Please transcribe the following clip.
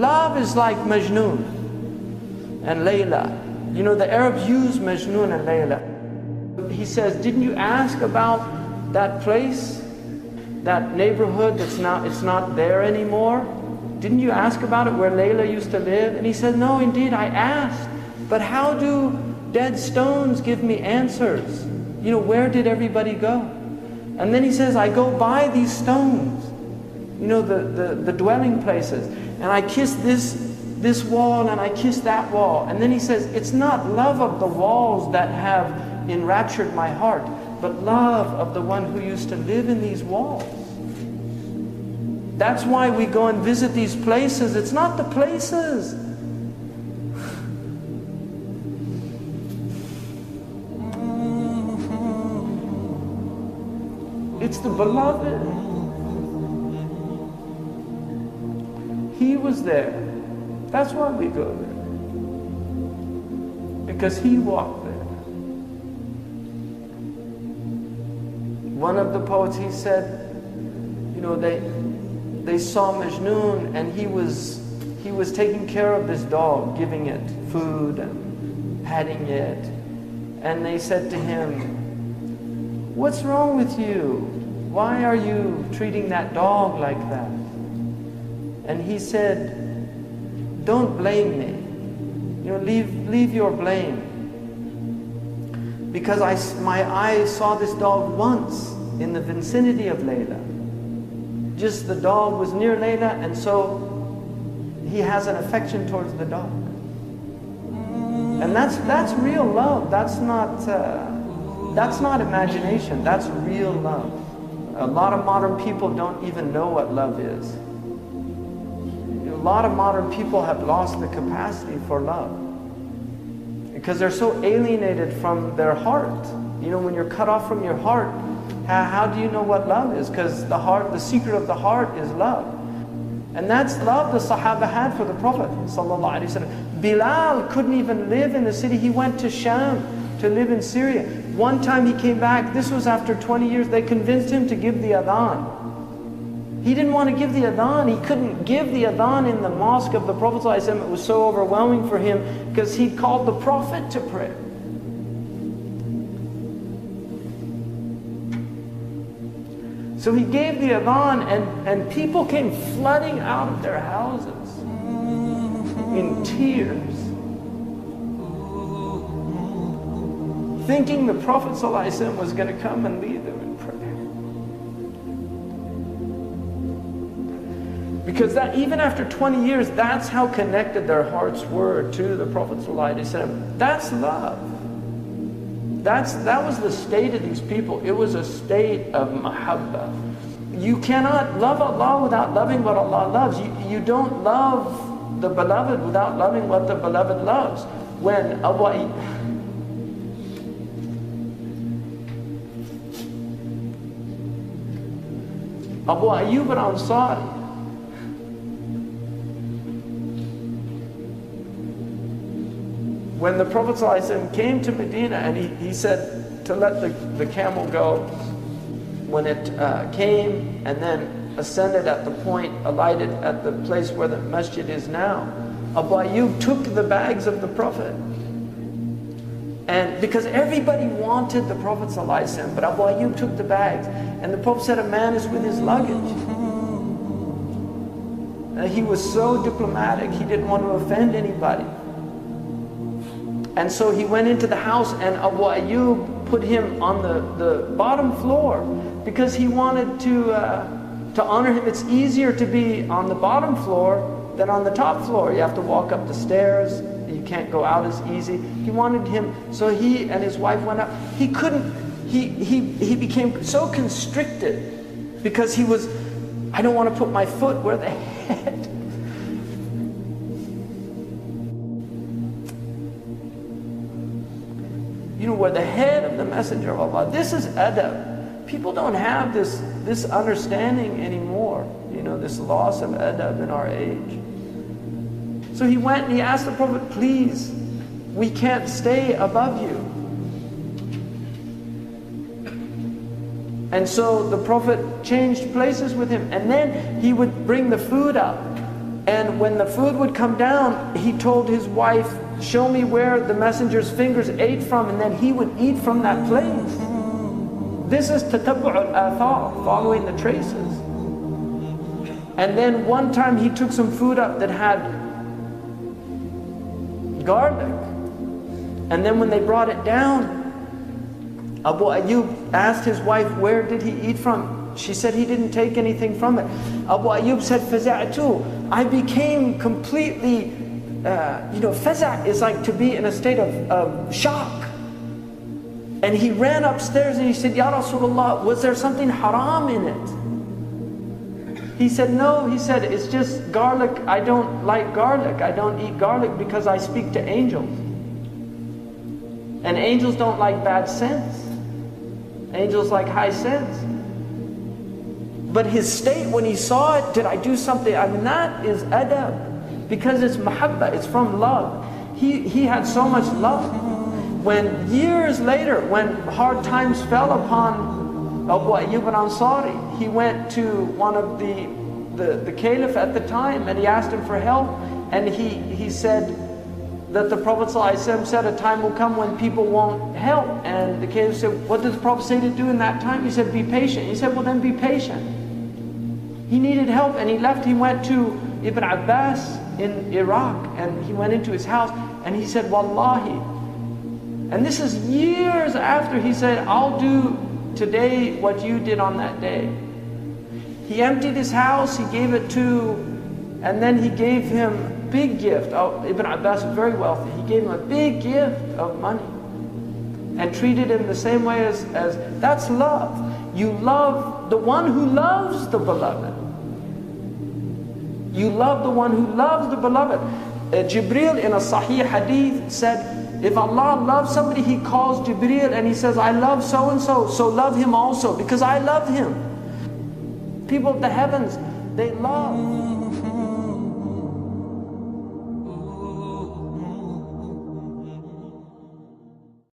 love is like Majnun and Layla. You know, the Arabs use Majnun and Layla. He says, didn't you ask about that place, that neighborhood it's not there anymore? Didn't you ask about it where Layla used to live? And he said, no, indeed, I asked. But how do dead stones give me answers? You know, where did everybody go? And then he says, I go by these stones, you know, the dwelling places, and I kiss this wall and I kiss that wall. And then he says, it's not love of the walls that have enraptured my heart, but love of the one who used to live in these walls. That's why we go and visit these places. It's not the places. It's the beloved. He was there. That's why we go there. Because he walked there. One of the poets, he said, you know, they saw Majnun and he was taking care of this dog, giving it food and patting it. And they said to him, what's wrong with you? Why are you treating that dog like that? And he said, don't blame me. You know, leave your blame. Because my eyes saw this dog once in the vicinity of Layla. Just the dog was near Layla, and so he has an affection towards the dog. And that's real love. That's not imagination. That's real love. A lot of modern people don't even know what love is. A lot of modern people have lost the capacity for love because they're so alienated from their heart. You know, when you're cut off from your heart, how do you know what love is? Because the secret of the heart is love. And that's love the Sahaba had for the Prophet ﷺ. Bilal couldn't even live in the city. He went to Sham to live in Syria. One time he came back, this was after 20 years, they convinced him to give the adhan. He didn't want to give the adhan. He couldn't give the adhan in the mosque of the Prophet ﷺ. It was so overwhelming for him because he'd called the Prophet to prayer. So he gave the adhan and people came flooding out of their houses in tears, thinking the Prophet ﷺ was going to come and lead them in prayer. Because that, even after 20 years, that's how connected their hearts were to the Prophet ﷺ. That's love. That was the state of these people. It was a state of mahabbah. You cannot love Allah without loving what Allah loves. You don't love the beloved without loving what the beloved loves. When Abu Ayyub al-Ansari, when the Prophet ﷺ came to Medina and he said to let the camel go, when it came and then ascended at the point, alighted at the place where the masjid is now, Abu Ayyub took the bags of the Prophet. And because everybody wanted the Prophet ﷺ, but Abu Ayyub took the bags. And the Prophet said, a man is with his luggage. He was so diplomatic, he didn't want to offend anybody. And so he went into the house and Abu Ayyub put him on the bottom floor because he wanted to honor him. It's easier to be on the bottom floor than on the top floor. You have to walk up the stairs. You can't go out as easy. He wanted him, so he and his wife went up. He couldn't, he became so constricted because he was, I don't want to put my foot where the head. You know, where the head of the Messenger of Allah. This is adab. People don't have this understanding anymore. You know, this loss of adab in our age. So he went and he asked the Prophet, please, we can't stay above you. And so the Prophet changed places with him. And then he would bring the food up. And when the food would come down, he told his wife, show me where the messenger's fingers ate from, and then he would eat from that place. This is tatabbu' al-athar, following the traces. And then one time he took some food up that had garlic. And then when they brought it down, Abu Ayyub asked his wife, where did he eat from? She said he didn't take anything from it. Abu Ayyub said, فَزَعْتُ, I became completely, faza' is like to be in a state of shock. And he ran upstairs and he said, Ya Rasulullah, was there something haram in it? He said, no. He said, it's just garlic. I don't like garlic. I don't eat garlic because I speak to angels. And angels don't like bad sense. Angels like high sense. But his state when he saw it, did I do something? I mean, that is adab. Because it's mahabba, it's from love. He had so much love. When years later, when hard times fell upon Abu Ayyub al-Ansari, he went to one of the caliph at the time and he asked him for help. And he said that the Prophet ﷺ said a time will come when people won't help. And the caliph said, what did the Prophet say to do in that time? He said, be patient. He said, well then be patient. He needed help and he left. He went to Ibn Abbas in Iraq and he went into his house and he said, Wallahi. And this is years after he said, I'll do today what you did on that day. He emptied his house, he gave it to, and then he gave him a big gift. Oh, Ibn Abbas was very wealthy. He gave him a big gift of money and treated him the same way as that's love. You love the one who loves the beloved. You love the one who loves the beloved. Jibreel in a Sahih hadith said, if Allah loves somebody, He calls Jibreel and He says, I love so-and-so, so love him also, because I love him. People of the heavens, they love.